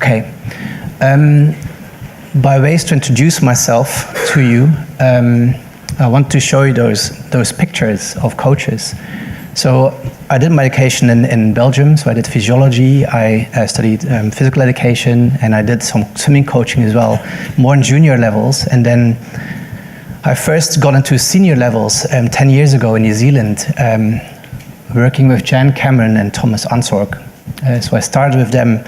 Okay. By ways to introduce myself to you, I want to show you those pictures of coaches. So I did my education in Belgium, so I did physiology, I studied physical education, and I did some swimming coaching as well, more in junior levels. And then I first got into senior levels 10 years ago in New Zealand, working with Jan Cameron and Thomas Ansorg. So I started with them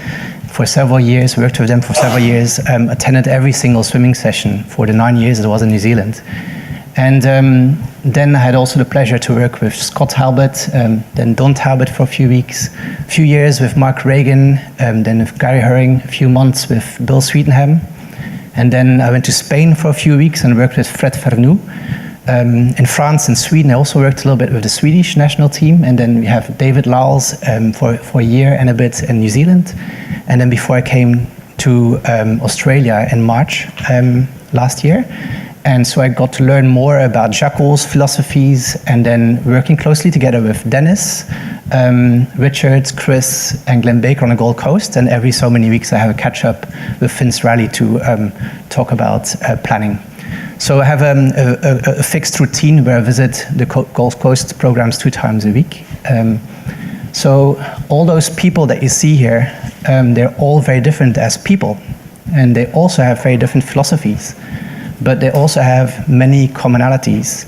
for several years, worked with them for several years, attended every single swimming session for the 9 years that I was in New Zealand. And then I had also the pleasure to work with Scott Talbot, then Don Talbot for a few years with Mark Reagan, then with Gary Herring, a few months with Bill Sweetenham. And then I went to Spain for a few weeks and worked with Fred Vernou. In France and Sweden, I also worked a little bit with the Swedish national team. And then we have David Lyles for a year and a bit in New Zealand. And then before I came to Australia in March last year. And so I got to learn more about Jacques' philosophies, and then working closely together with Dennis, Richard, Chris, and Glenn Baker on the Gold Coast. And every so many weeks I have a catch up with Vince Raleigh to talk about planning. So I have a fixed routine where I visit the Gold Coast programs 2 times a week. So all those people that you see here, they're all very different as people, and they also have very different philosophies. But they also have many commonalities.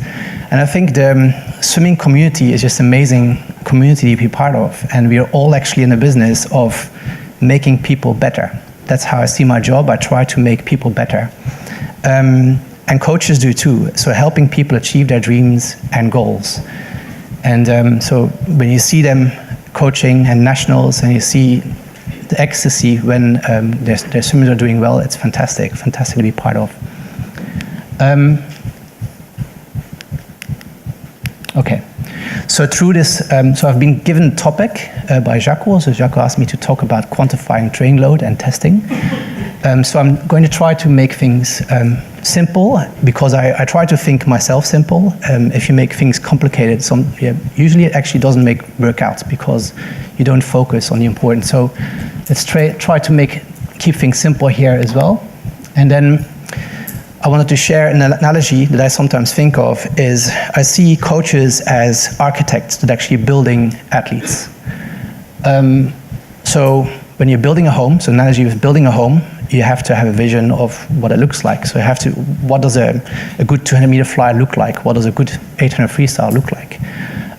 And I think the swimming community is just an amazing community to be part of. And we are all actually in the business of making people better. That's how I see my job. I try to make people better. And coaches do too. So helping people achieve their dreams and goals. And so when you see them coaching and nationals, and you see the ecstasy when their swimmers are doing well, it's fantastic to be part of. Okay, so through this, so I've been given a topic by Jacques. So Jacques asked me to talk about quantifying training load and testing. So I'm going to try to make things simple, because I try to think myself simple. If you make things complicated, usually it actually doesn't work out, because you don't focus on the important. So let's try to keep things simple here as well. And then I wanted to share an analogy that I sometimes think of is I see coaches as architects that are actually building athletes. So when you're building a home, so an analogy of building a home, you have to have a vision of what it looks like. So what does a good 200-meter flyer look like? What does a good 800 freestyle look like?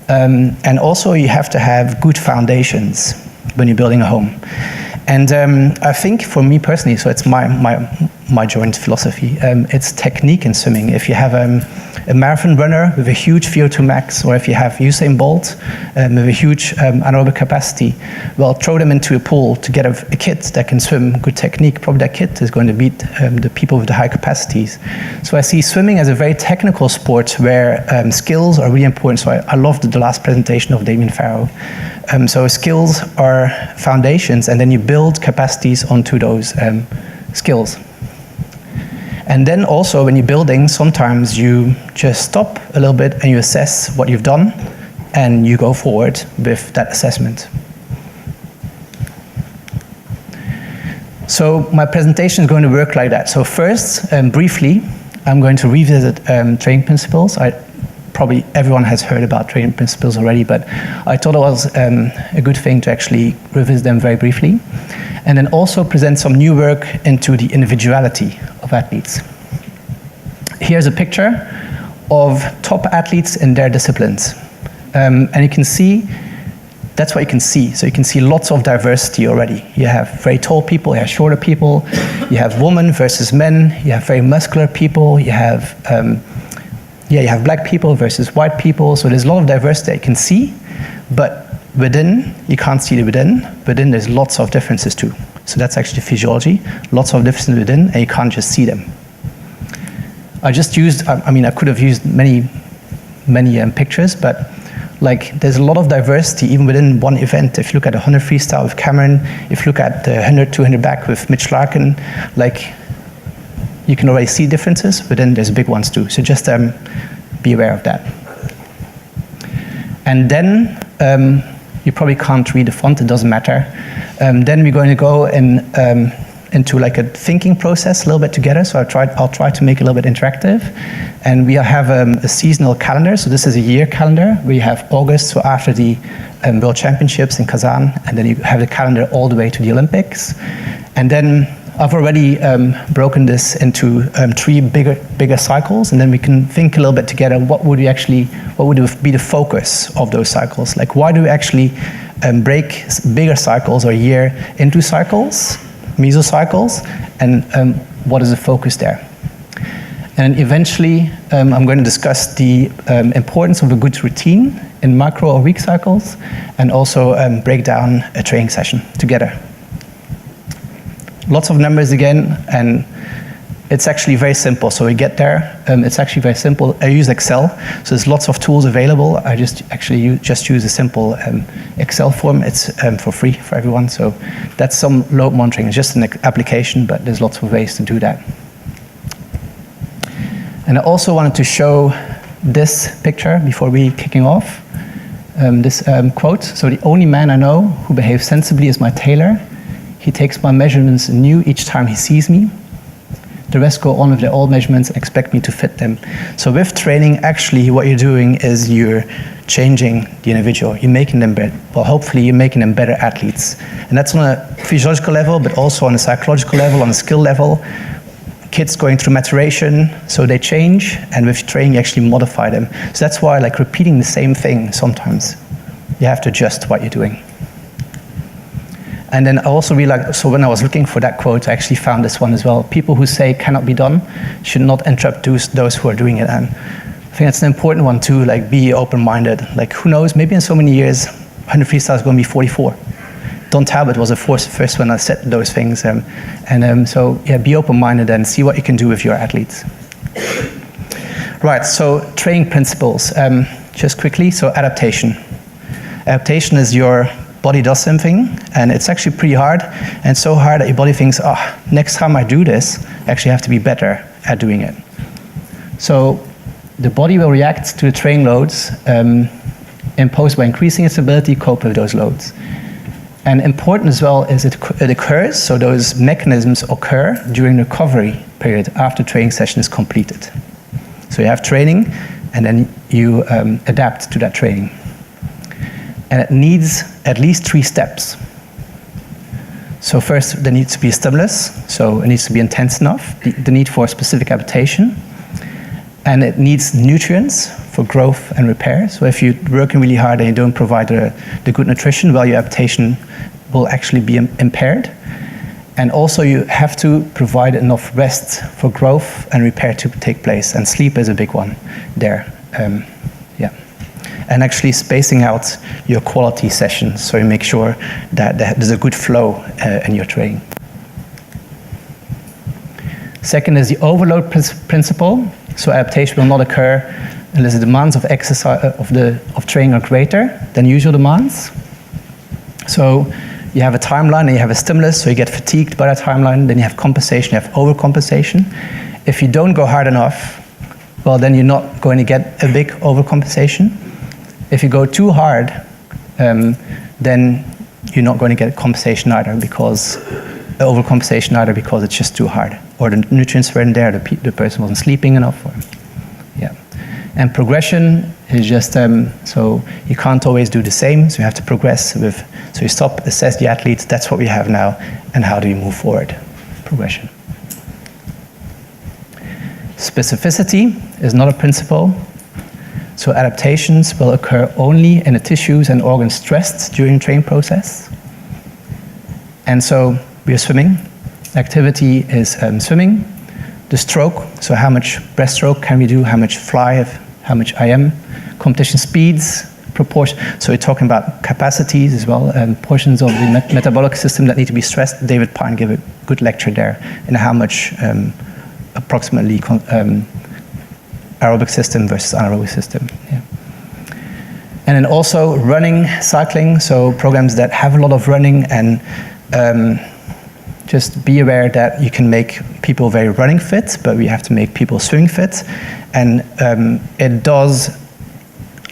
And also you have to have good foundations when you're building a home. And I think for me personally, so it's my joint philosophy, it's technique in swimming. If you have a marathon runner with a huge VO2 max, or if you have Usain Bolt with a huge anaerobic capacity, well, throw them into a pool to get a kid that can swim good technique. Probably that kid is going to beat the people with the high capacities. So I see swimming as a very technical sport where skills are really important. So I loved the last presentation of Damien Farrow. So skills are foundations, and then you build capacities onto those skills. And then also when you're building, sometimes you just stop a little bit and you assess what you've done, and you go forward with that assessment. So my presentation is going to work like that. So first, briefly, I'm going to revisit training principles. Probably everyone has heard about training principles already, but I thought it was a good thing to actually revisit them very briefly. And then also present some new work into the individuality of athletes. Here's a picture of top athletes in their disciplines. And you can see, that's what you can see. So you can see lots of diversity already. You have very tall people, you have shorter people, you have women versus men, you have very muscular people, you have black people versus white people. So there's a lot of diversity that you can see, but within, you can't see the within. Within, there's lots of differences too. So that's actually physiology. Lots of differences within, and you can't just see them. I just used, I could have used many pictures, but there's a lot of diversity even within one event. If you look at the 100 freestyle with Cameron, if you look at the 100, 200 back with Mitch Larkin, you can already see differences, but then there's big ones too. So just be aware of that. And then You probably can't read the font, it doesn't matter. Then we're going to go into like a thinking process a little bit together. So I'll try to make it a little bit interactive. And we have a seasonal calendar. So this is a year calendar. We have August, so after the World Championships in Kazan. And then you have the calendar all the way to the Olympics. And then I've already broken this into 3 bigger cycles, and then we can think a little bit together. What would be the focus of those cycles? Like, why do we actually break bigger cycles or year into cycles, mesocycles, and what is the focus there? And eventually, I'm going to discuss the importance of a good routine in macro or week cycles, and also break down a training session together. Lots of numbers again, and it's actually very simple. So we get there, it's actually very simple. I use Excel, so there's lots of tools available. I just use a simple Excel form. It's for free for everyone, so that's some load monitoring. It's just an application, but there's lots of ways to do that. And I also wanted to show this picture before we kicking off. This quote, so the only man I know who behaves sensibly is my tailor. He takes my measurements anew each time he sees me. The rest go on with their old measurements and expect me to fit them. So with training, actually what you're doing is you're changing the individual. You're making them better. Well, hopefully you're making them better athletes. And that's on a physiological level, but also on a psychological level, on a skill level. Kids going through maturation, so they change, and with training you actually modify them. So that's why, like, repeating the same thing sometimes, you have to adjust what you're doing. And then I also realized, so when I was looking for that quote, I actually found this one as well. People who say cannot be done should not interrupt those who are doing it. And I think that's an important one too, like, be open-minded. Like, who knows, maybe in so many years, 100 freestyle is going to be 44. Don Talbot was the first one that said those things. So yeah, be open-minded and see what you can do with your athletes. Right, so training principles. Just quickly, so adaptation. Adaptation is your body does something, and it's actually pretty hard, and so hard that your body thinks, oh, next time I do this, I actually have to be better at doing it. So the body will react to the training loads imposed by increasing its ability to cope with those loads. And important as well is it occurs, so those mechanisms occur during the recovery period after training session is completed. So you have training, and then you adapt to that training. And it needs at least 3 steps. So first, there needs to be a stimulus, so it needs to be intense enough, the need for specific adaptation, and it needs nutrients for growth and repair. So if you're working really hard and you don't provide the good nutrition, well, your adaptation will actually be impaired. And also you have to provide enough rest for growth and repair to take place, and sleep is a big one there. And actually spacing out your quality sessions, so you make sure that there's a good flow in your training. Second is the overload principle. So adaptation will not occur unless the demands of exercise of training are greater than usual demands. So you have a timeline and you have a stimulus, so you get fatigued by that timeline. Then you have compensation, you have overcompensation. If you don't go hard enough, well, then you're not going to get a big overcompensation. If you go too hard, then you're not going to get compensation either, because overcompensation either, because it's just too hard, or the nutrients weren't there, the person wasn't sleeping enough. And progression is just so you can't always do the same, so you have to progress with. So you stop, assess the athletes. That's what we have now, and how do you move forward? Progression. Specificity is not a principle. So adaptations will occur only in the tissues and organs stressed during the training process. And so we are swimming. Activity is swimming. The stroke, so how much breaststroke can we do, how much fly, how much IM. Competition speeds, proportion. So we're talking about capacities as well, portions of the metabolic system that need to be stressed. David Pine gave a good lecture there in how much approximately aerobic system versus anaerobic system. Yeah. And then also running, cycling, so programs that have a lot of running, and just be aware that you can make people very running fit, but we have to make people swimming fit. And it does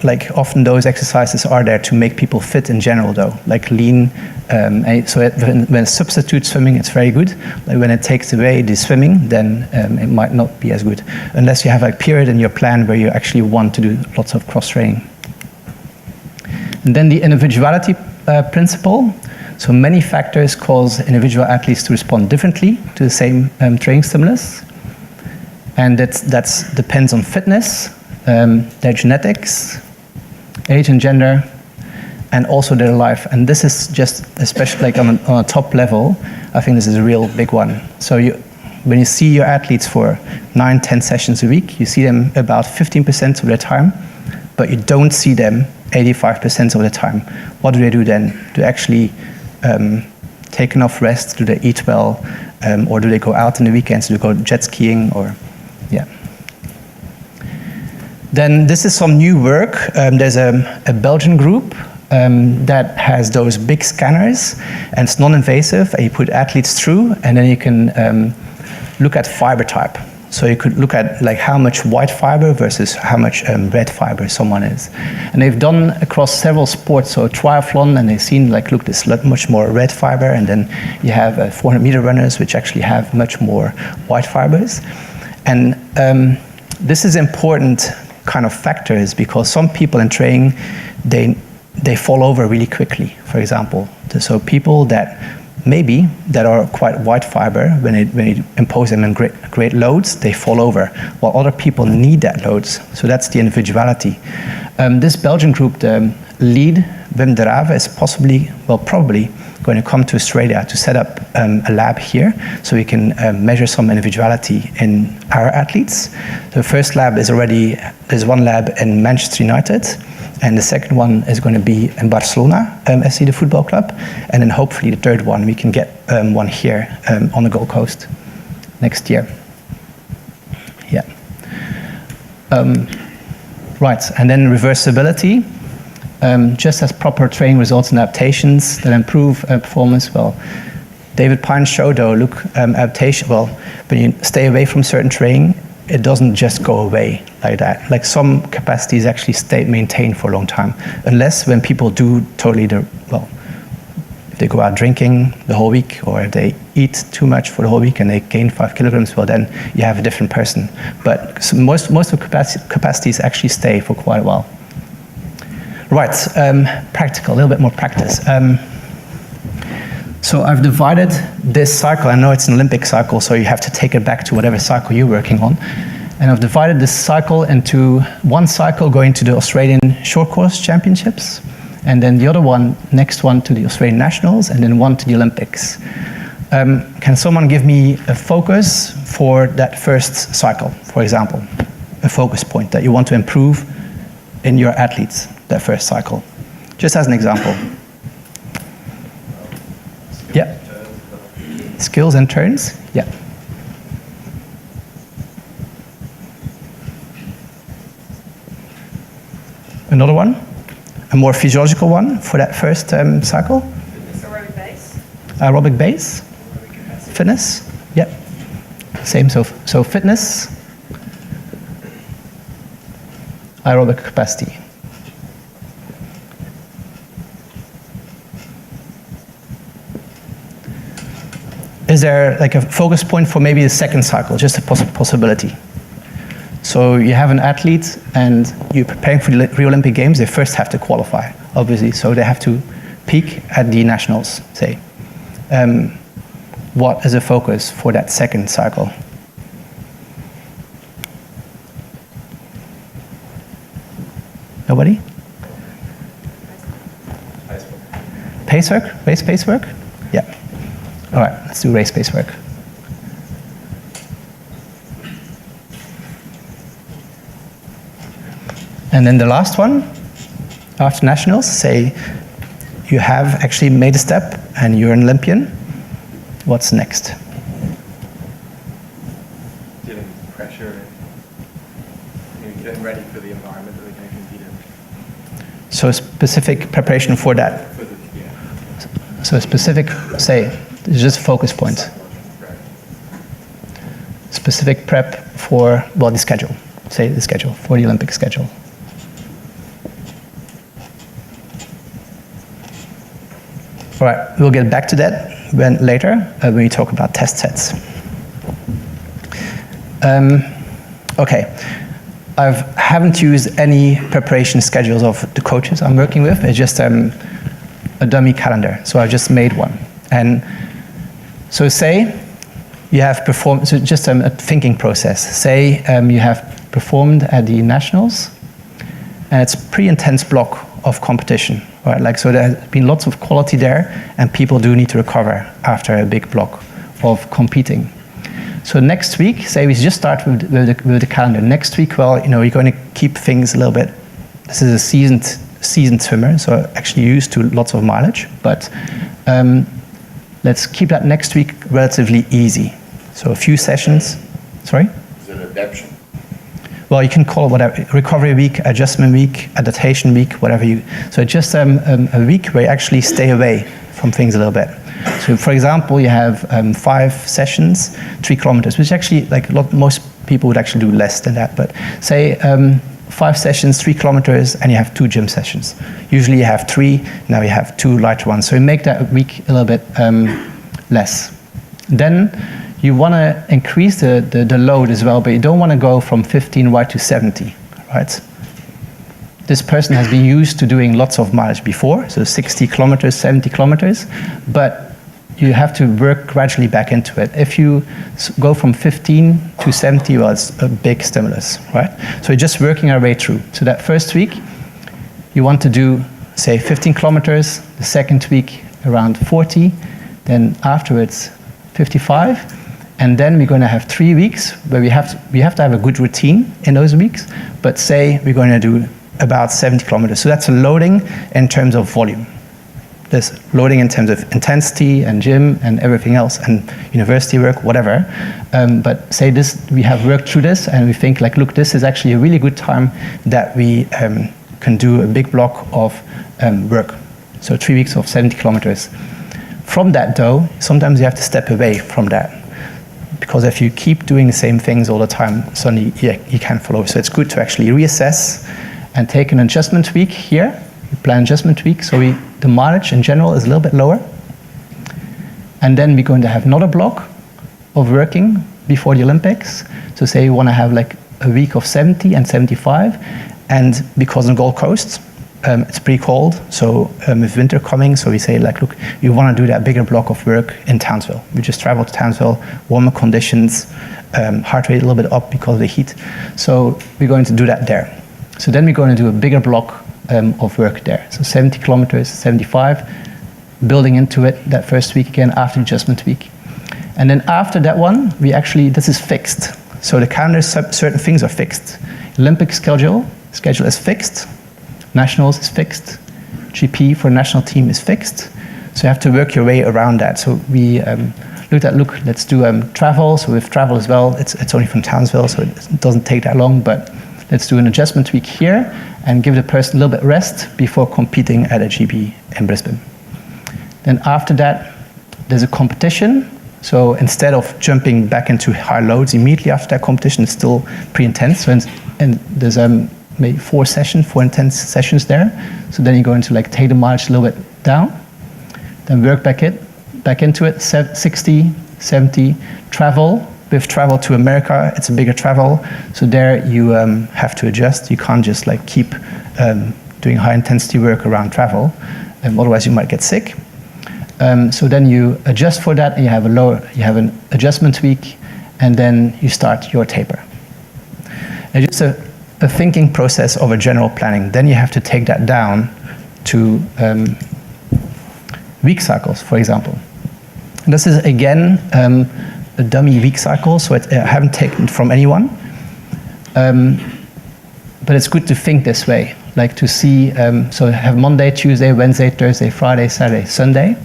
like often those exercises are there to make people fit in general though, like lean. When it substitutes swimming, it's very good. Like when it takes away the swimming, then it might not be as good, unless you have a period in your plan where you actually want to do lots of cross training. And then the individuality principle. So many factors cause individual athletes to respond differently to the same training stimulus. And that depends on fitness, their genetics, age and gender, and also their life. And this is just, especially like on a top level, I think this is a real big one. So when you see your athletes for 9-10 sessions a week, you see them about 15% of their time, but you don't see them 85% of the time. What do they do then? Do they actually take enough rest? Do they eat well? Or do they go out in the weekends? Do they go jet skiing? Or, yeah. Then this is some new work. There's a Belgian group that has those big scanners, and it's non-invasive, and you put athletes through, and then you can look at fiber type. So you could look at like how much white fiber versus how much red fiber someone is. And they've done across several sports, so triathlon, and they've seen like, look, there's much more red fiber, and then you have 400-meter runners, which actually have much more white fibers. And this is important kind of factors, because some people in training, they fall over really quickly, for example. So people that are quite white fiber, when you impose them in great loads, they fall over, while other people need that loads. So that's the individuality. This Belgian group, the lead, Vandenbogaerde, is probably going to come to Australia to set up a lab here, so we can measure some individuality in our athletes. The first lab is there's one lab in Manchester United, and the second one is going to be in Barcelona, SC, the football club. And then hopefully the third one, we can get one here on the Gold Coast next year. Yeah. Right, and then reversibility. Just as proper training results in adaptations that improve performance. Well, David Pine showed though, look, adaptation, well, when you stay away from certain training, it doesn't just go away like that. Like some capacities actually stay maintained for a long time, unless when people do totally if they go out drinking the whole week, or if they eat too much for the whole week and they gain 5 kilograms, well then you have a different person. But most of capacities actually stay for quite a while. Right, practical, a little bit more practice. So I've divided this cycle. I know it's an Olympic cycle, so you have to take it back to whatever cycle you're working on. And I've divided this cycle into one cycle going to the Australian Short Course Championships, and then the other one, next one to the Australian Nationals, and then one to the Olympics. Can someone give me a focus for that first cycle, for example? A focus point that you want to improve in your athletes, that first cycle. Just as an example. Yeah. Skills and turns, yeah. Another one, a more physiological one for that first cycle. Aerobic base. Aerobic base. Fitness, yeah. Same, so fitness, aerobic capacity. Is there like a focus point for maybe the second cycle, just a possibility? So you have an athlete and you're preparing for the Rio Olympic Games, they first have to qualify, obviously, so they have to peak at the nationals, say. What is a focus for that second cycle? Nobody? Pace work? Race pace work? Yeah. All right, let's do race pace work. And then the last one, after nationals, say you have actually made a step and you're an Olympian. What's next? Dealing with pressure and getting ready for the environment that they're going to compete in. So specific preparation for that. So specific, say, it's just a focus point. Specific prep for, well, the schedule. Say the schedule, for the Olympic schedule. All right, we'll get back to that later when we talk about test sets. Okay, I haven't used any preparation schedules of the coaches I'm working with. It's just a dummy calendar, so I just made one. And so say you have performed, so just a thinking process. Say you have performed at the nationals, and it's a pretty intense block of competition, right? Like, so there has been lots of quality there, and people do need to recover after a big block of competing. So next week, say we just start with the calendar. Next week, well, you know, you're going to keep things a little bit. This is a seasoned swimmer, so actually used to lots of mileage. But let's keep that next week relatively easy. So a few sessions. Sorry? Is it adaptation? Well, you can call it whatever. Recovery week, adjustment week, adaptation week, whatever you. So just a week where you actually stay away from things a little bit. So, for example, you have 5 sessions, 3 kilometers, which actually, like most people would actually do less than that. But say 5 sessions, 3 kilometers, and you have 2 gym sessions. Usually you have 3, now you have 2 lighter ones. So you make that week a little bit less. Then you want to increase the load as well, but you don't want to go from 15 right to 70, right? This person has been used to doing lots of mileage before, so 60 kilometers, 70 kilometers, but you have to work gradually back into it. If you go from 15 to 70, well, it's a big stimulus, right? So you're just working our way through. So that first week, you want to do, say, 15 kilometers, the second week around 40, then afterwards 55, and then we're going to have 3 weeks where we have to have a good routine in those weeks, but say we're going to do about 70 kilometers. So that's a loading in terms of volume. There's loading in terms of intensity and gym and everything else and university work, whatever. But say this, we have worked through this and we think like, look, this is actually a really good time that we can do a big block of work. So 3 weeks of 70 kilometers. From that though, sometimes you have to step away from that. Because if you keep doing the same things all the time, suddenly you can't follow. So it's good to actually reassess and take an adjustment week here. We plan adjustment week, so the mileage in general is a little bit lower. And then we're going to have another block of working before the Olympics. So say you want to have like a week of 70 and 75. And because on Gold Coast, it's pretty cold, so with winter coming, so we say like, look, we want to do that bigger block of work in Townsville. We just travel to Townsville, warmer conditions, heart rate a little bit up because of the heat. So we're going to do that there. So then we're going to do a bigger block of work there. So 70 kilometers, 75, building into it that first week again after adjustment week. And then after that one, this is fixed. So the calendar, certain things are fixed. Olympic schedule is fixed. Nationals is fixed. GP for national team is fixed. So you have to work your way around that. So we let's do travel. So with travel as well, it's only from Townsville, so it doesn't take that long, but let's do an adjustment week here and give the person a little bit rest before competing at a GB in Brisbane. Then after that, there's a competition. So instead of jumping back into high loads immediately after that competition, it's still pretty intense. So and there's maybe 4 intense sessions there. So then you're going to like take the mileage a little bit down, then work back into it, 60, 70, travel. With travel to America, it's a bigger travel. So there you have to adjust. You can't just like keep doing high intensity work around travel. Otherwise you might get sick. So then you adjust for that and you have an adjustment week and then you start your taper. And just a thinking process of a general planning. Then you have to take that down to week cycles, for example. And this is again, a dummy week cycle, so I haven't taken it from anyone. But it's good to think this way, like to see, so have Monday, Tuesday, Wednesday, Thursday, Friday, Saturday, Sunday,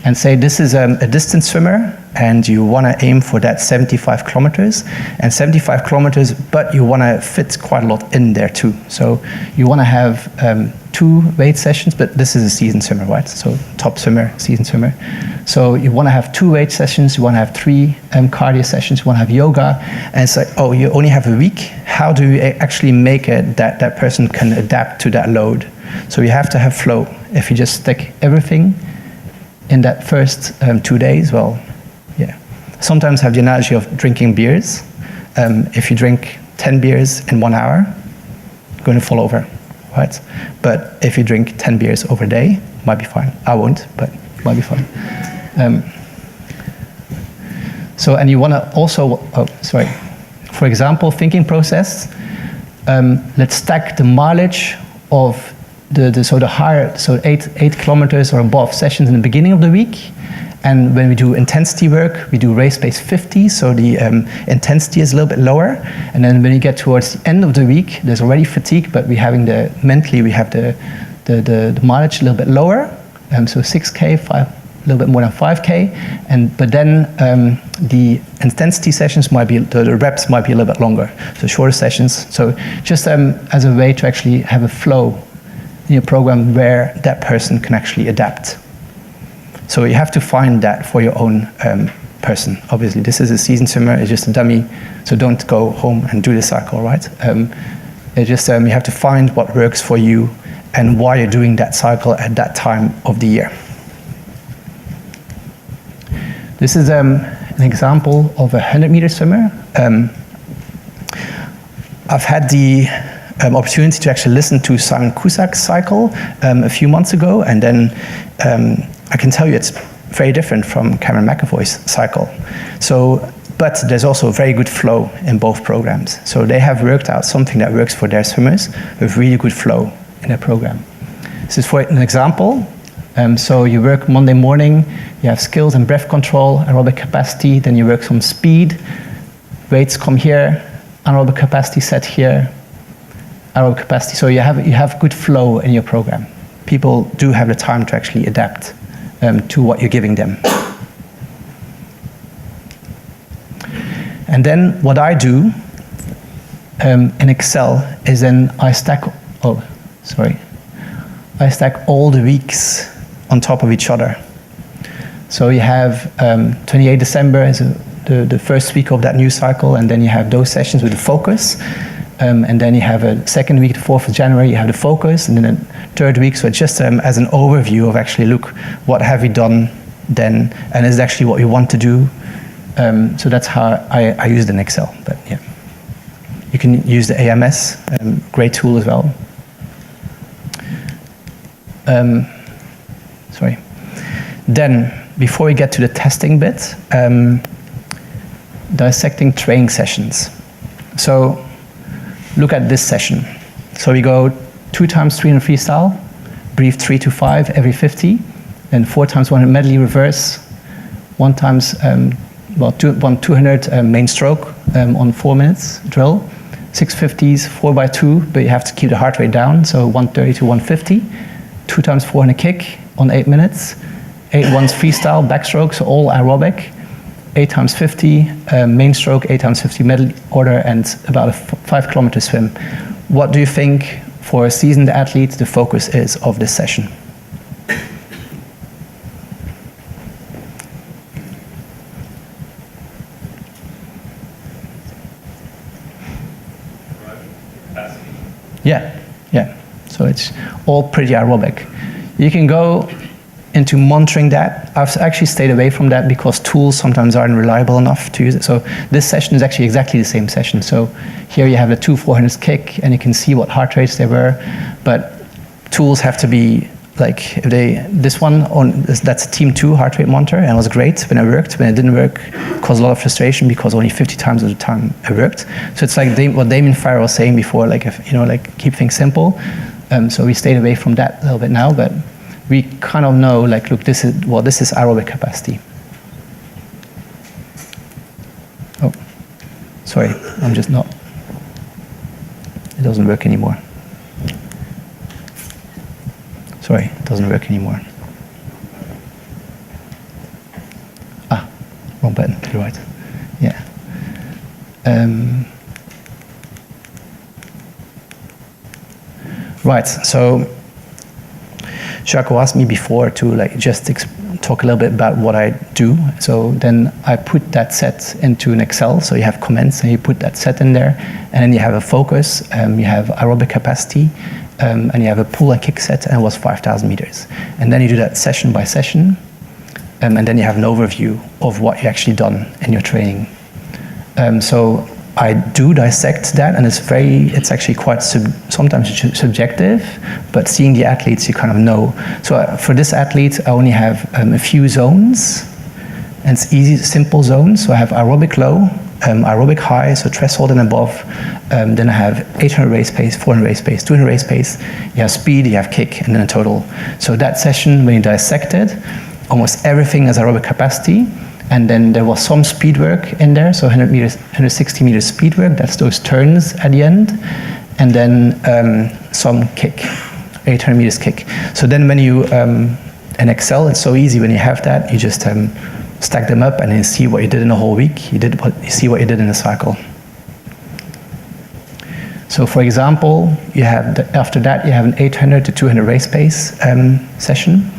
and say this is a distance swimmer, and you want to aim for that 75 kilometers, and 75 kilometers, but you want to fit quite a lot in there too. So you want to have 2 weight sessions, but this is a seasoned swimmer, right? So top swimmer, seasoned swimmer. So you want to have 2 weight sessions, you want to have 3 cardio sessions, you want to have yoga, and it's like, oh, you only have a week. How do you actually make it that person can adapt to that load? So you have to have flow. If you just stick everything in that first 2 days, well, yeah. Sometimes I have the analogy of drinking beers. If you drink 10 beers in 1 hour, you're going to fall over, right? But if you drink 10 beers over a day, might be fine. I won't, but might be fine. So, and you want to also, for example, thinking process, let's stack the mileage of the higher, so 8 kilometers or above sessions in the beginning of the week. And when we do intensity work, we do race pace 50, so the intensity is a little bit lower. And then when you get towards the end of the week, there's already fatigue, but mentally we have the mileage a little bit lower. So 6K, a little bit more than 5K. But then the intensity sessions might be, the reps might be a little bit longer. So shorter sessions. So just as a way to actually have a flow in your program where that person can actually adapt. So you have to find that for your own person. Obviously, this is a seasoned swimmer, it's just a dummy, so don't go home and do the cycle, right? It's just, you have to find what works for you and why you're doing that cycle at that time of the year. This is an example of a 100-meter swimmer. I've had the opportunity to actually listen to Simon Kusak's cycle a few months ago, and then I can tell you it's very different from Cameron McAvoy's cycle. So, but there's also a very good flow in both programs. So they have worked out something that works for their swimmers with really good flow in their program. This is for an example. So you work Monday morning, you have skills and breath control, aerobic capacity, then you work some speed, weights come here, anaerobic capacity set here, aerobic capacity. So you have good flow in your program. People do have the time to actually adapt to what you're giving them. And then what I do in Excel is then I stack all the weeks on top of each other. So you have 28 December as the first week of that new cycle, and then you have those sessions with the focus. And then you have a second week, the 4th of January, you have the focus, and then a third week. So it's just as an overview of actually, look, what have we done then, and is it actually what we want to do? So that's how I use it in Excel. But yeah, you can use the AMS, great tool as well. Then, before we get to the testing bit, dissecting training sessions. So look at this session. So we go 2 times 300 freestyle, breathe 3 to 5 every 50, then 4 times 100 medley reverse, 1 times 200 main stroke on 4 minutes drill, 650s, 4x2, but you have to keep the heart rate down, so 130 to 150, 2 times 400 kick on 8 minutes, 8 ones freestyle, backstroke, so all aerobic, 8 times 50 main stroke, 8 times 50 medley order, and about a 5-kilometer swim. What do you think, for a seasoned athlete, the focus is of this session? Yeah. So it's all pretty aerobic. You can go into monitoring that. I've actually stayed away from that because tools sometimes aren't reliable enough to use it. So this session is actually exactly the same session. So here you have the 2 400s kick, and you can see what heart rates they were. But tools have to be like, if this one that's a Team 2 heart rate monitor, and it was great when it worked. When it didn't work, it caused a lot of frustration because only 50 times of the time it worked. So it's like what Damien Farrell was saying before, like, keep things simple. So we stayed away from that a little bit now, but we kind of know, like, look, this is aerobic capacity. Oh, sorry, I'm just not. It doesn't work anymore. Sorry, it doesn't work anymore. Wrong button to the right. Yeah. Right, so Jacques asked me before to just talk a little bit about what I do. So then I put that set into an Excel. So you have comments and you put that set in there, and then you have a focus, you have aerobic capacity, and you have a pull and kick set, and it was 5,000 meters. And then you do that session by session. and then you have an overview of what you actually done in your training. So I do dissect that, and it's actually quite sometimes subjective, but seeing the athletes, you kind of know. So for this athlete, I only have a few zones, and it's easy, simple zones. So I have aerobic low, aerobic high, so threshold and above. Then I have 800 race pace, 400 race pace, 200 race pace. You have speed, you have kick, and then a total. So that session, when you dissect it, almost everything is aerobic capacity. And then there was some speed work in there, so 100 meters, 160 meters speed work, that's those turns at the end. And then some kick, 800 meters kick. So then when you, in Excel, it's so easy when you have that, you just stack them up and you see what you did in a whole week, you see what you did in a cycle. So for example, you have after that you have an 800 to 200 race pace session.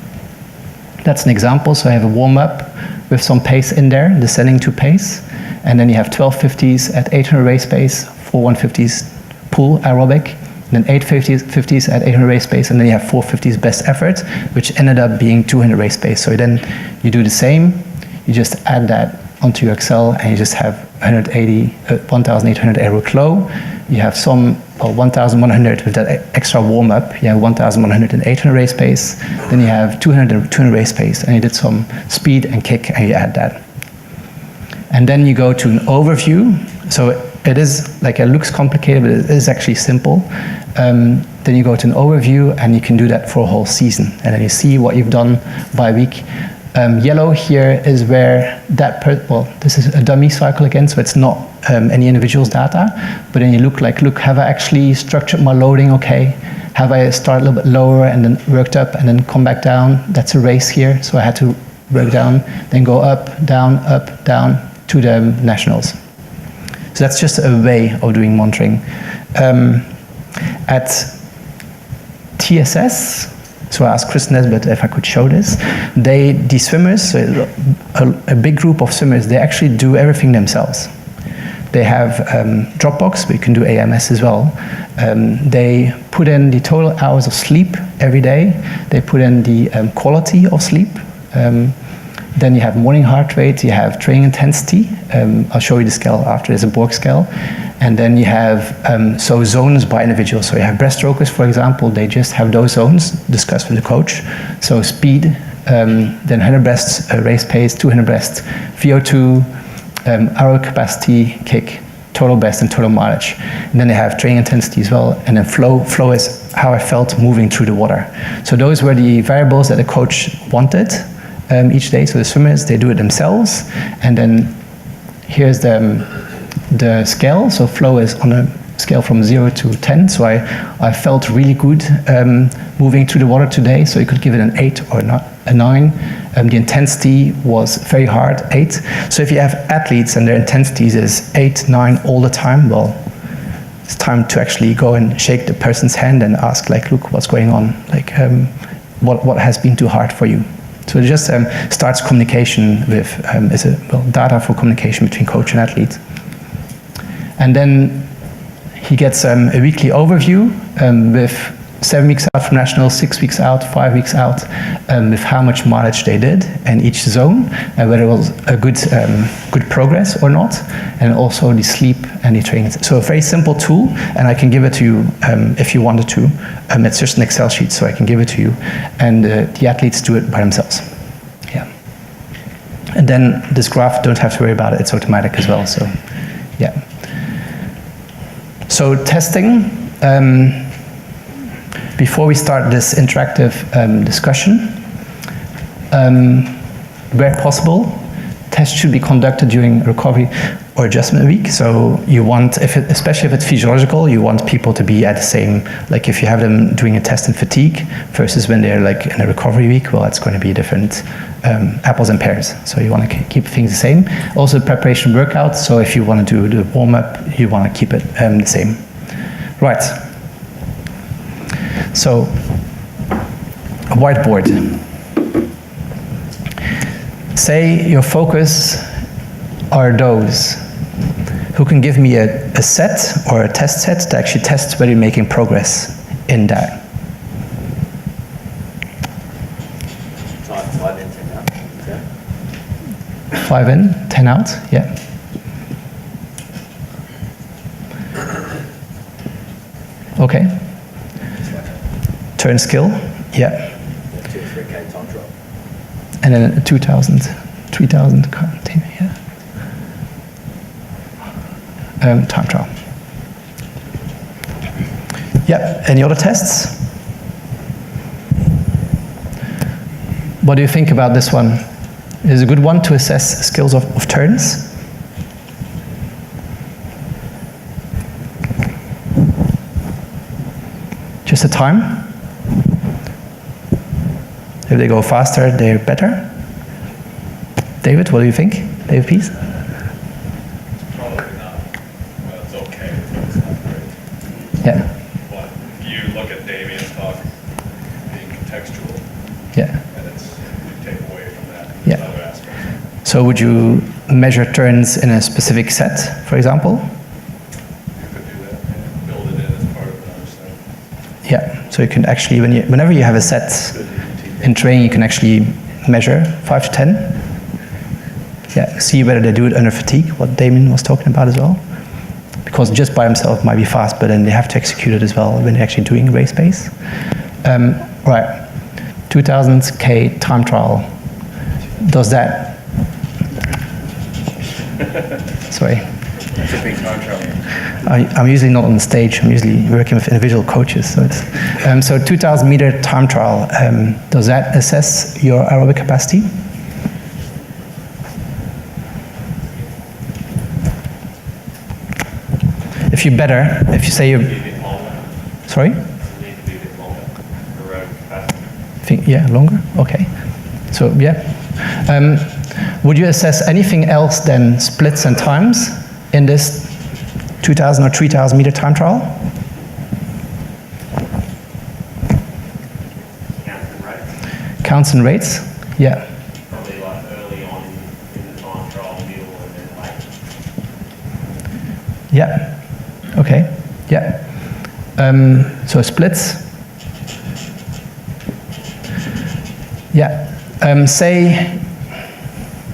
That's an example, so I have a warm-up with some pace in there, descending to pace, and then you have 1250s at 800 race pace, 4150s pull aerobic, and then 850s at 800 race pace, and then you have 450s best effort, which ended up being 200 race pace. So then you do the same, you just add that onto your Excel, and you just have 1,800 aerobic low, you have some 1,100 with that extra warm-up, you have 1,100 and 800 race pace, then you have 200 and 200 race pace, and you did some speed and kick, and you add that. And then you go to an overview, so it is, like, it looks complicated, but it is actually simple. Then you go to an overview, and you can do that for a whole season, and then you see what you've done by week. Yellow here is where this is a dummy cycle again, so it's not any individual's data, but then you look, have I actually structured my loading okay? Have I started a little bit lower and then worked up and then come back down? That's a race here, so I had to work down, then go up, down, to the nationals. So that's just a way of doing monitoring. At TSS, so I asked Chris Nesbitt if I could show this. These swimmers, so a big group of swimmers, they actually do everything themselves. They have Dropbox, but you can do AMS as well. They put in the total hours of sleep every day. They put in the quality of sleep. Then you have morning heart rate, you have training intensity. I'll show you the scale after, there's a Borg scale. And then you have zones by individual. So you have breaststrokers, for example, they just have those zones discussed with the coach. So speed, then 100 breasts, race pace, 200 breasts, VO2, aerobic capacity, kick, total best and total mileage. And then they have training intensity as well. And then flow is how I felt moving through the water. So those were the variables that the coach wanted each day. So the swimmers, they do it themselves. And then here's the scale. So flow is on a scale from 0 to 10. So I felt really good moving through the water today. So you could give it an 8 or a 9. The intensity was very hard, 8. So if you have athletes and their intensities is 8, 9 all the time, well, it's time to actually go and shake the person's hand and ask, like, look, what's going on? Like, what has been too hard for you? So it just starts communication with, data for communication between coach and athlete. And then he gets a weekly overview with 7 weeks out from nationals, 6 weeks out, 5 weeks out, with how much mileage they did in each zone, and whether it was a good progress or not, and also the sleep and the training. So a very simple tool, and I can give it to you if you wanted to. It's just an Excel sheet, so I can give it to you, and the athletes do it by themselves. Yeah. And then this graph, don't have to worry about it, it's automatic as well, so yeah. So testing, before we start this interactive discussion, where possible, tests should be conducted during recovery or adjustment week. So you want, especially if it's physiological, you want people to be at the same, like if you have them doing a test in fatigue versus when they're like in a recovery week, well, it's going to be different apples and pears. So you want to keep things the same. Also preparation workout, so if you want to do the warm-up, you want to keep it the same. Right. So, a whiteboard. Say your focus are those who can give me a set or a test set to actually test whether you're making progress in that. So I've into now. Okay. 5 in, 10 out, yeah. Okay. Turn skill, yeah. 2 or 3K time drop. And then 2,000, 3,000, yeah. Time trial. Yeah, any other tests? What do you think about this one? Is it a good one to assess skills of turns? Just the time? If they go faster, they're better? David, what do you think? David, please? Probably not. Well, it's okay, it's not great. Yeah. But if you look at Damien's talk being contextual, Yeah. and you take away from that Yeah. other aspects. So would you measure turns in a specific set, for example? You could do that and build it in as part of another set. Yeah. So you can actually, whenever you have a set in training, you can actually measure 5 to 10. Yeah. See whether they do it under fatigue, what Damien was talking about as well. Because just by himself might be fast, but then they have to execute it as well when they're actually doing race pace. Right. 2000 K time trial. Does that? Sorry. That's a big time trial. I'm usually not on the stage. I'm usually working with individual coaches. So it's so 2,000 meter time trial. Does that assess your aerobic capacity? If you better, if you say you're, sorry. Yeah, longer. Okay. So yeah. Would you assess anything else than splits and times in this 2,000 or 3,000 meter time trial? Counts and rates? Yeah. Probably like early on in the time trial, middle, and then late. Yeah. Okay. Yeah. So splits. Yeah. Say.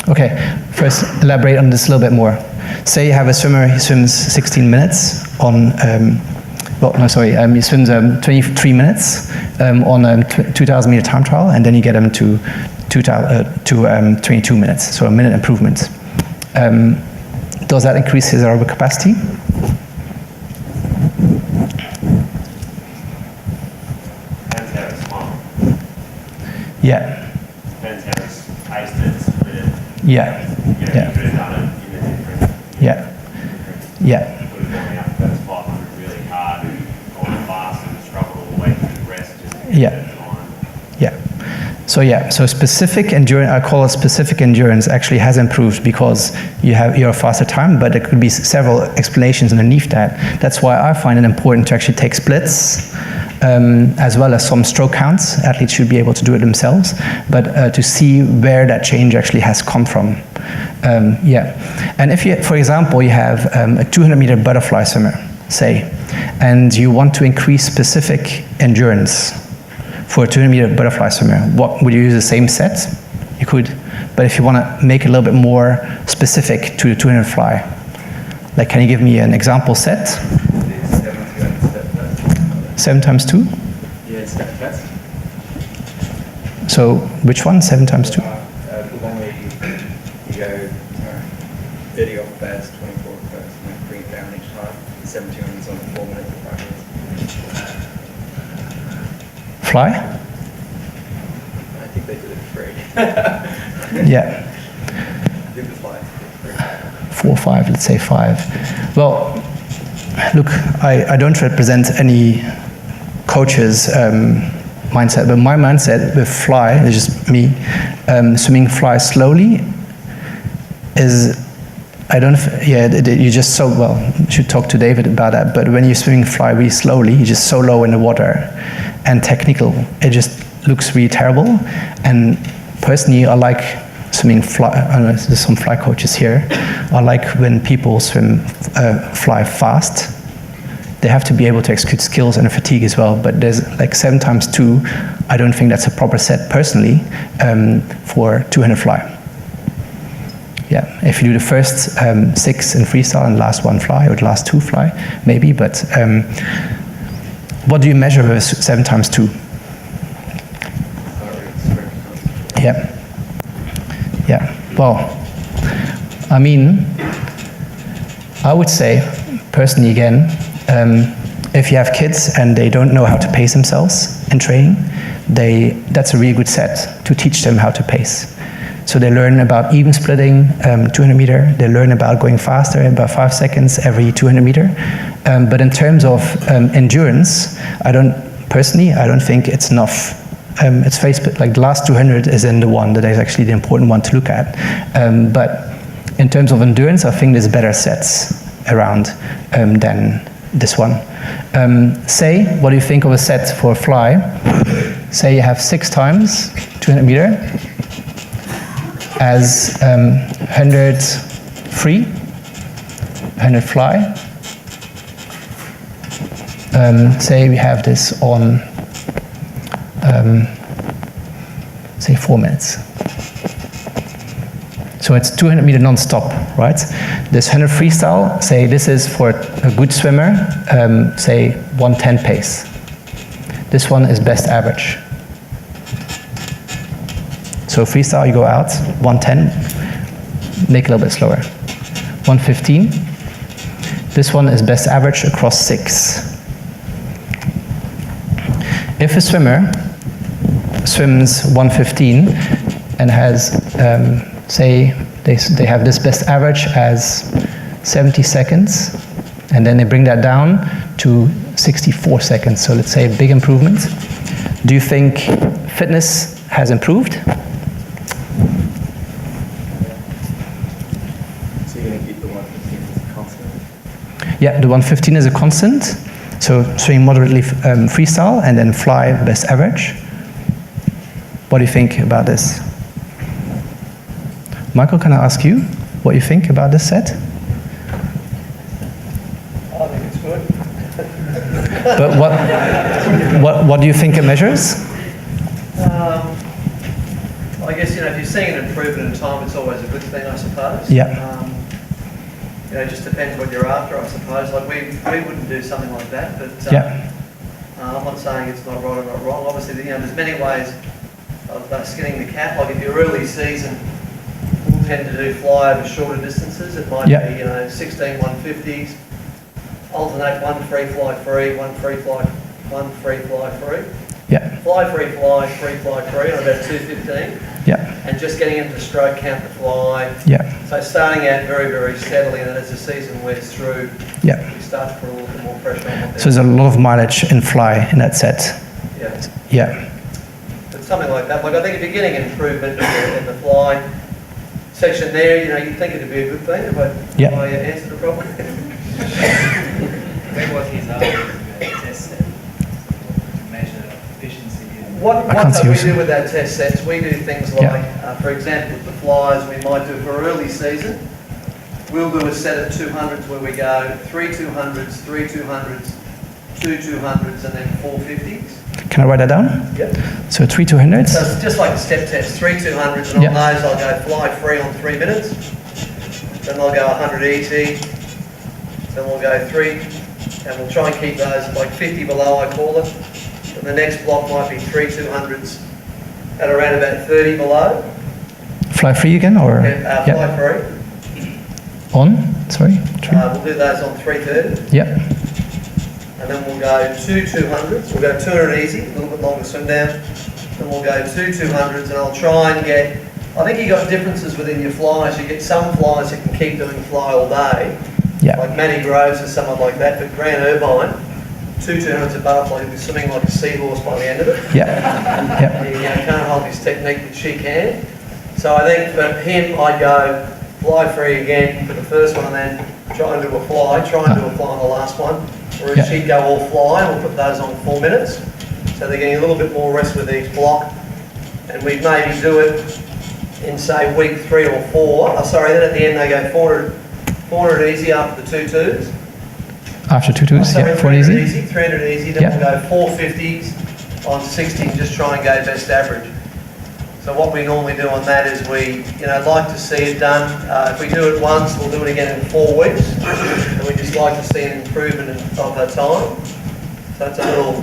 Okay. First, elaborate on this a little bit more. Say you have a swimmer. He swims 16 minutes on. He swims 23 minutes on a 2,000 meter time trial, and then you get him to 22 minutes. So a minute improvement. Does that increase his aerobic capacity? Depends how it's swum. Yeah. Depends how it's paced and split. Yeah. You know, Yeah. you could have done it in a different. Yeah. Yeah. You could have gone out first 500 really hard, gone fast, and struggled all the way through the rest. Just Yeah. time. Yeah. So specific endurance, I call it specific endurance, actually has improved because you have your faster time, but there could be several explanations underneath that. That's why I find it important to actually take splits, as well as some stroke counts. Athletes should be able to do it themselves, but to see where that change actually has come from. And if you, for example, you have a 200 meter butterfly swimmer, say, and you want to increase specific endurance for a 200 meter butterfly swimmer, what would you use the same set? You could, but if you want to make it a little bit more specific to the 200 fly, like, can you give me an example set? 7 times 2? Yeah, step test. So which one? 7 times 2? The one where you go 30 off first, 24 off first, and then bring it down each time. 17 runs on 4 minutes or 5 minutes. Fly? I think they did it free. Yeah. I think the fly is free. 4, 5, let's say 5. Well, look, I don't represent any coach's mindset, but my mindset with fly, is just me, swimming fly slowly is, you just so, well, you should talk to David about that, but when you're swimming fly really slowly, you're just so low in the water and technical, it just looks really terrible. And personally, I like swimming fly, I don't know, there's some fly coaches here, I like when people swim fly fast. They have to be able to execute skills and fatigue as well, but there's like 7 times 2, I don't think that's a proper set personally for 200 fly. Yeah, if you do the first 6 in freestyle and last 1 fly, or the last 2 fly, maybe, but what do you measure with 7 times 2? Yeah. Yeah, well, I mean, I would say, personally again, if you have kids and they don't know how to pace themselves in training, that's a really good set to teach them how to pace. So they learn about even splitting 200 meter, they learn about going faster in about 5 seconds every 200 meter. But in terms of endurance, I don't think it's enough. It's very like the last 200 is in the one that is actually the important one to look at. But in terms of endurance, I think there's better sets around than this one. Say, what do you think of a set for a fly? Say you have 6 times 200 meter as 100 free, 100 fly. Say we have this on say 4 minutes. So it's 200 meter non-stop, right? This 100 freestyle, say this is for a good swimmer, say 110 pace. This one is best average. So freestyle, you go out, 110, make it a little bit slower. 115, this one is best average across 6. If a swimmer swims 115 and has, say, they have this best average as 70 seconds, and then they bring that down to 64 seconds, so let's say a big improvement. Do you think fitness has improved? So you're going to keep the 115 as a constant? Yeah, the 115 is a constant. So swing moderately freestyle and then fly best average. What do you think about this? Michael, can I ask you what you think about this set? I think it's good. But what do you think it measures? I guess, if you're seeing an improvement in time, it's always a good thing, I suppose. Yeah. It just depends what you're after, I suppose. Like we wouldn't do something like that, but Yeah. I'm not saying it's not right or not wrong. Obviously, there's many ways of skinning the cat. Like if you're early season, we'll tend to do fly over shorter distances. It might Yeah. be 16 150s, alternate 1 free fly free, 1 free fly free. Yeah. Fly free fly free on about 215. Yeah. And just getting into stroke count to fly. Yeah. So starting out very, very steadily, and then as the season wears through, Yeah. we start to put a little bit more pressure on what So there's a lot of mileage in fly in that set. yeah. Yeah. But something like that. Like I think if you're getting improvement in the fly section there, you'd think it'd be a good thing if I answered the problem. Where was his test set to measure efficiency? What I can't see we yours. do with our test sets, we do things like, for example, with the flies, we might do for early season, we'll do a set of 200s where we go 3 200s, 3 200s, 2 200s, and then 4 50s. Can I write that down? Yep. So 3 200s. So it's just like a step test, 3 200s, and on those I'll go fly free on 3 minutes. Then I'll go 100 easy. Then we'll go 3, and we'll try and keep those like 50 below, I call it. And the next block might be 3 200s at around about 30 below. Fly free again, or? Fly free. On? Sorry. We'll do those on 330. Yeah. And then we'll go 2 200s. We'll go 200 easy, a little bit longer swim down. Then we'll go 2 200s, and I'll try and get, I think you've got differences within your flies. You get some flies that can keep doing fly all day. Yeah. Like Matty Groves or someone like that, but Grant Irvine, 2 200s a butterfly, he'll be swimming like a seahorse by the end of it. Yeah. Yeah. He can't hold his technique, but she can. So I think for him, I'd go fly free again for the first one, and then try and do a fly on the last one. Whereas she'd go all fly, and we'll put those on 4 minutes. So they're getting a little bit more rest with each block. And we'd maybe do it in, say, week 3 or 4. Then at the end they go 400 easy after the 2 2s. After 2 2s, So 4 easy. 300 easy, then we'll go 450s on 60 and just try and go best average. So what we normally do on that is we, like to see it done. If we do it once, we'll do it again in 4 weeks. And we just like to see an improvement of the time. So it's a little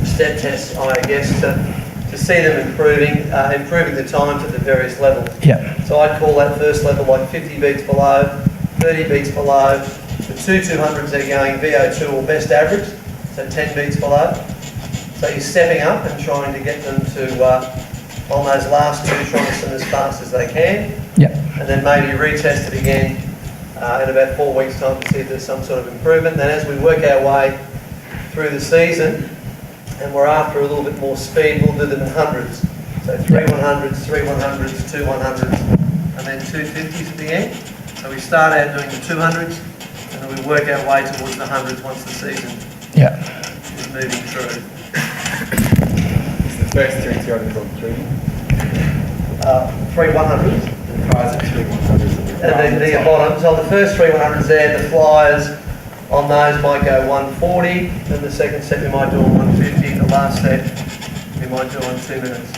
step test, I guess, to see them improving the times at the various levels. Yeah. So I'd call that first level like 50 beats below, 30 beats below. The 200s they're going VO2 or best average, so 10 beats below. So you're stepping up and trying to get them to, on those last two, trying to swim as fast as they can. Yeah. And then maybe retest it again in about 4 weeks' time to see if there's some sort of improvement. Then as we work our way through the season, and we're after a little bit more speed, we'll do them in hundreds. So 3 100s, 3 100s, 2 100s, and then 250s at the end. So we start out doing the 200s, and then we work our way towards the hundreds once the season is moving through. The first 3 200s on 3. 3 100s. The cars are 3 100s. And then the bottom, so the first 3 100s there, the flyers on those might go 140, then the second set we might do on 150, the last set we might do on 2 minutes.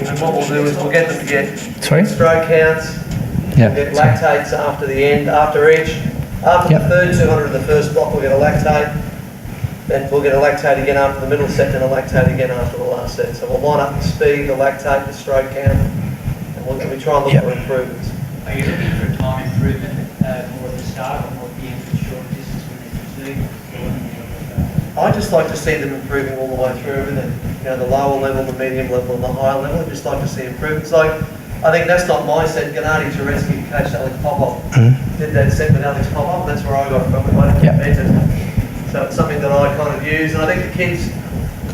And what we'll do is we'll get them to get stroke counts, we'll get lactates after the end, after the third 200 of the first block we'll get a lactate, then we'll get a lactate again after the middle set, then a lactate again after the last set. So we'll line up the speed, the lactate, the stroke count, and we try and look for improvements. Are you looking for time improvement more at the start or more at the end of the short distance when they proceed? I just like to see them improving all the way through everything. The lower level, the medium level, and the higher level. I just like to see improvements. Like, I think that's not my set. Gennady Tereski and Coach Alex Popov did that set with Alex Popov, and that's where I got it from. I don't invent it. So it's something that I kind of use, and I think the kids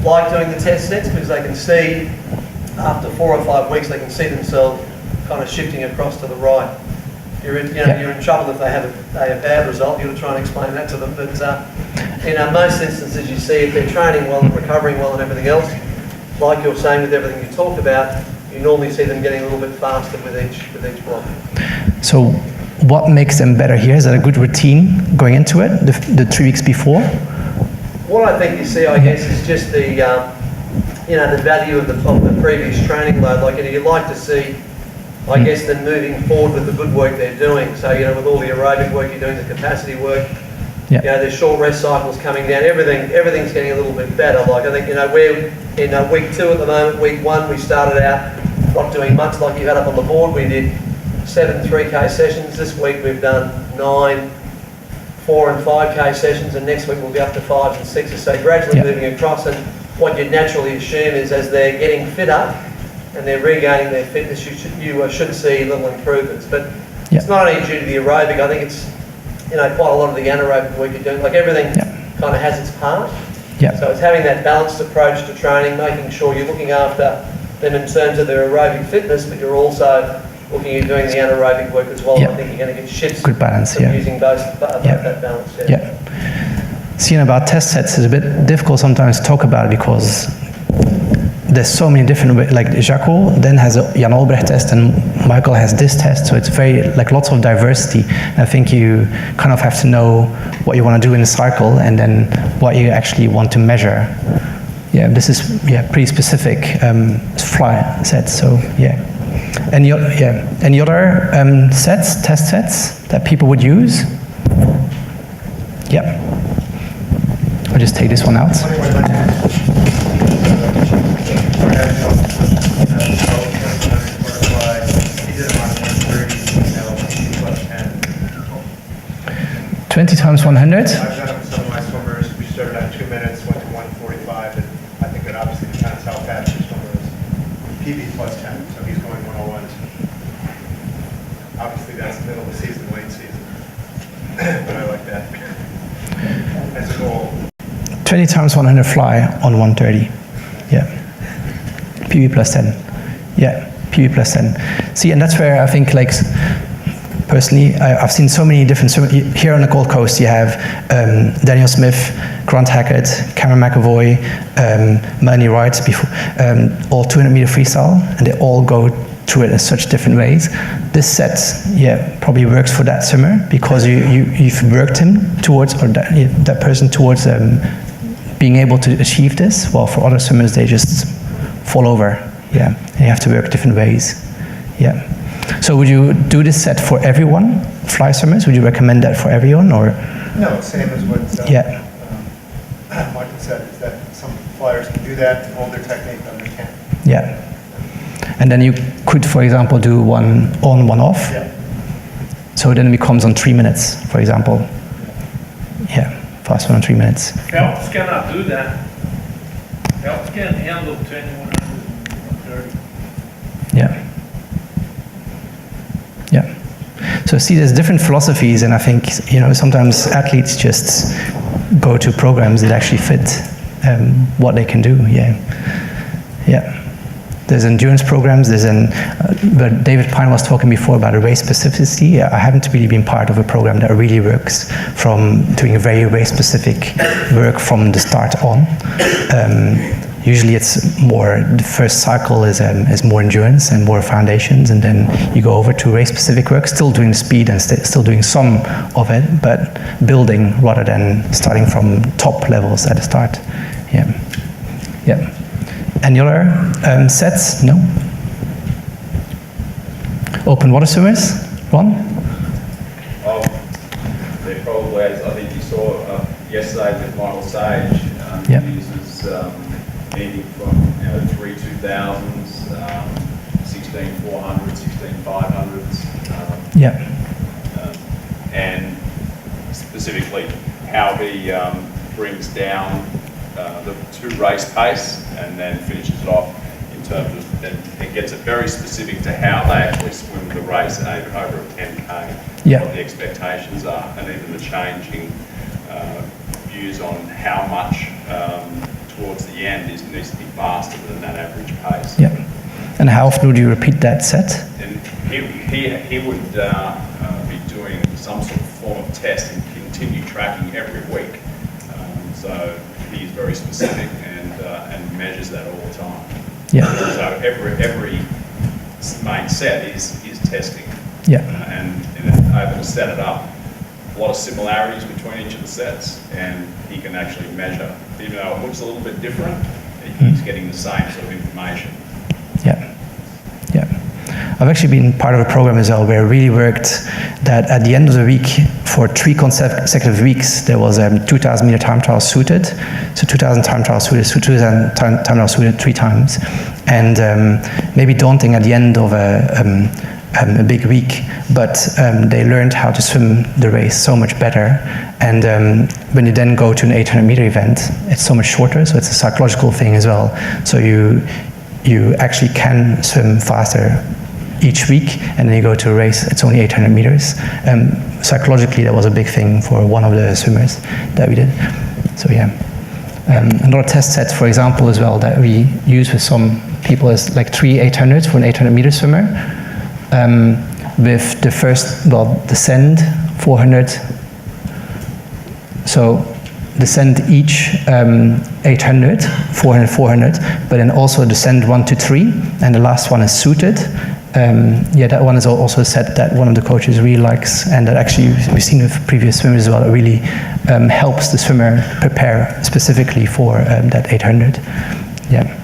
like doing the test sets because they can see after 4 or 5 weeks they can see themselves kind of shifting across to the right. You're in trouble if they have a bad result. You'll try and explain that to them. But in most instances, you see if they're training well and recovering well and everything else, like you're saying with everything you talked about, you normally see them getting a little bit faster with each block. So, what makes them better here? Is that a good routine going into it, the 3 weeks before? What I think you see, I guess, is just the the value of the previous training load. Like you like to see. I guess them moving forward with the good work they're doing. So, with all the aerobic work you're doing, the capacity work, there's short rest cycles coming down, everything's getting a little bit better. Like, I think, we're in week 2 at the moment. Week 1, we started out not doing much like you had up on the board. We did 7 3K sessions. This week we've done 9 4 and 5K sessions, and next week we'll be up to 5s and 6s. So gradually moving across, and what you'd naturally assume is as they're getting fitter, and they're regaining their fitness, you should see little improvements. But it's not only due to the aerobic. I think it's quite a lot of the anaerobic work you're doing. Like everything kind of has its part. So it's having that balanced approach to training, making sure you're looking after them in terms of their aerobic fitness, but you're also looking at doing the anaerobic work as well. I think you're going to get shifts. Good balance. Using both that balance. Seeing about test sets is a bit difficult sometimes to talk about because there's so many different ways. Like Jaco then has a Jan Olbrecht test and Michael has this test, so it's very lots of diversity. I think you kind of have to know what you want to do in the cycle and then what you actually want to measure. This is pretty specific fly sets. So any other test sets that people would use? I'll just take this one out. 20 times 100. I've done it with some of my swimmers. We started at 2 minutes, went to 1:45, and I think it obviously depends how fast your swimmer is. PB plus 10, so he's going 101. Obviously, that's middle of the season, late season. But I like that as a goal. 20 times 100 fly on 130. PB plus 10. PB plus 10. See, and that's where I think, personally, I've seen so many different. Here on the Gold Coast, you have Daniel Smith, Grant Hackett, Cameron McAvoy, Melanie Wright, all 200-meter freestyle, and they all go through it in such different ways. This set, probably works for that swimmer because you've worked him towards, or that person towards being able to achieve this, well, for other swimmers, they just fall over. Yeah, and you have to work different ways. Yeah. So would you do this set for everyone, fly swimmers? Would you recommend that for everyone, or? No, same as what Yeah. Michael said, is that some flyers can do that and hold their technique, others can't. Yeah. And then you could, for example, do one on, one off. Yeah. So then it becomes on 3 minutes, for example. Yeah, fast one on 3 minutes. Phelps cannot do that. Phelps can handle 2130. Yeah. Yeah. So see, there's different philosophies, and I think, sometimes athletes just go to programs that actually fit what they can do. Yeah. Yeah. There's endurance programs, but David Pine was talking before about a race specificity. I haven't really been part of a program that really works from doing very race specific work from the start on. Usually it's more, the first cycle is more endurance and more foundations, and then you go over to race specific work, still doing speed and still doing some of it, but building rather than starting from top levels at the start. Yeah. Yeah. Any other sets? No? Open water swimmers? Ron? Oh, they probably, as I think you saw yesterday with Michael Sage, Yep. he uses anything from 3 2000s, 16 400s, 16 500s, Yeah. and specifically how he brings down the to race pace and then finishes it off in terms of, it gets it very specific to how they actually swim the race over a 10K, Yeah. what the expectations are, and even the changing views on how much towards the end needs to be faster than that average pace. Yeah. And how often would you repeat that set? And he would be doing some sort of form of test and continue tracking every week. So he's very specific and measures that all the time. Yeah. So every main set is testing. Yeah. And able to set it up. A lot of similarities between each of the sets, and he can actually measure. Even though it looks a little bit different, he's getting the same sort of information. Yeah. Yeah. I've actually been part of a program as well where it really worked that at the end of the week, for 3 consecutive weeks, there was 2,000 meter time trial suited. So 2,000 time trial suited, 2,000 time trial suited 3 times. And maybe daunting at the end of a big week, but they learned how to swim the race so much better. And when you then go to an 800 meter event, it's so much shorter, so it's a psychological thing as well. So you actually can swim faster each week, and then you go to a race, it's only 800 meters. Psychologically, that was a big thing for one of the swimmers that we did. So yeah. Another test set, for example, as well, that we use with some people is like 3 800s for an 800 meter swimmer. With the first, descend 400. So descend each 800, 400, 400, but then also descend 1 to 3, and the last one is suited. That one is also a set that one of the coaches really likes, and that actually we've seen with previous swimmers as well. It really helps the swimmer prepare specifically for that 800. Yeah.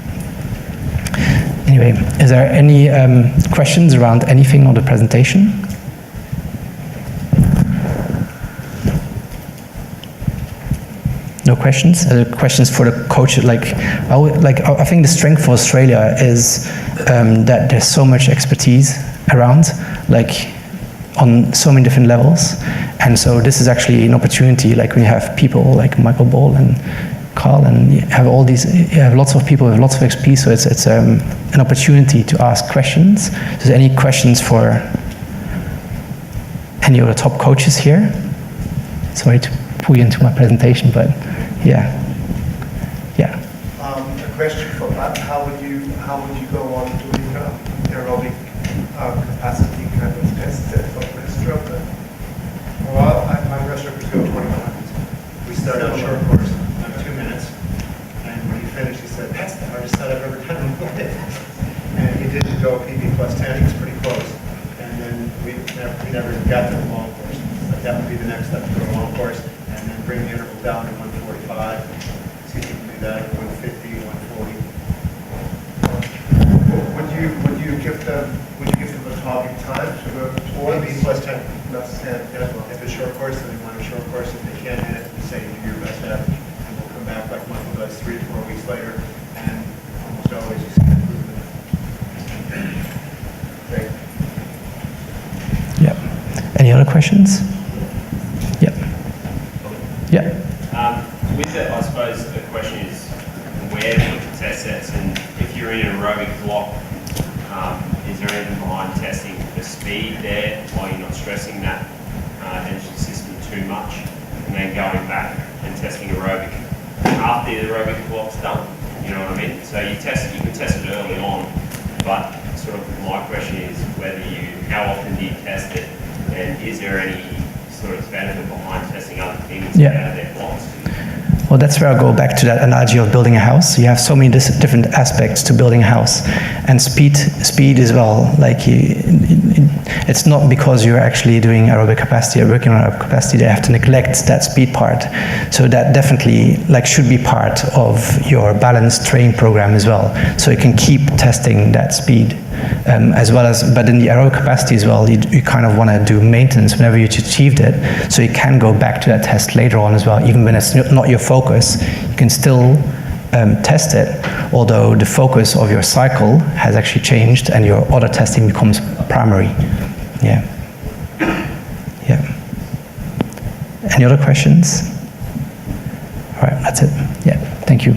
Anyway, is there any questions around anything on the presentation? No questions? Questions for the coach? I think the strength for Australia is that there's so much expertise around, on so many different levels, and so this is actually an opportunity. Like when you have people like Michael Ball and Carl, and you have lots of people with lots of expertise, so it's an opportunity to ask questions. Is there any questions for any of the top coaches here? Sorry to pull you into my presentation, but yeah. A question for Matt: How would you go on doing aerobic capacity kind of test for breaststroke? Well, my breaststroke was go 2100. We started a short course, 2 minutes, and when he finished, he said, "That's the hardest set I've ever done in my life." And he didn't go PB plus 10; he was pretty close. And then we never got to the long course. But that would be the next step, to go a long course, and then bring the interval down to 145. other questions? Yeah. Yeah. With it, I suppose the question is where to put the test sets, and if you're in an aerobic block, is there anything behind testing the speed there while you're not stressing that energy system too much, and then going back and testing aerobic after the aerobic block's done? You know what I mean? So you can test it early on, but sort of my question is how often do you test it, and is there any sort of benefit behind testing other things Yeah. out of their blocks? Well, that's where I go back to that analogy of building a house. You have so many different aspects to building a house, and speed as well. Like it's not because you're actually doing aerobic capacity or working on aerobic capacity that you have to neglect that speed part. So that definitely should be part of your balanced training program as well. So you can keep testing that speed. As well as, but in the aerobic capacity as well, you kind of want to do maintenance whenever you've achieved it, so you can go back to that test later on as well, even when it's not your focus. You can still test it, although the focus of your cycle has actually changed and your other testing becomes primary. Yeah. Yeah. Any other questions? All right, that's it. Yeah, thank you.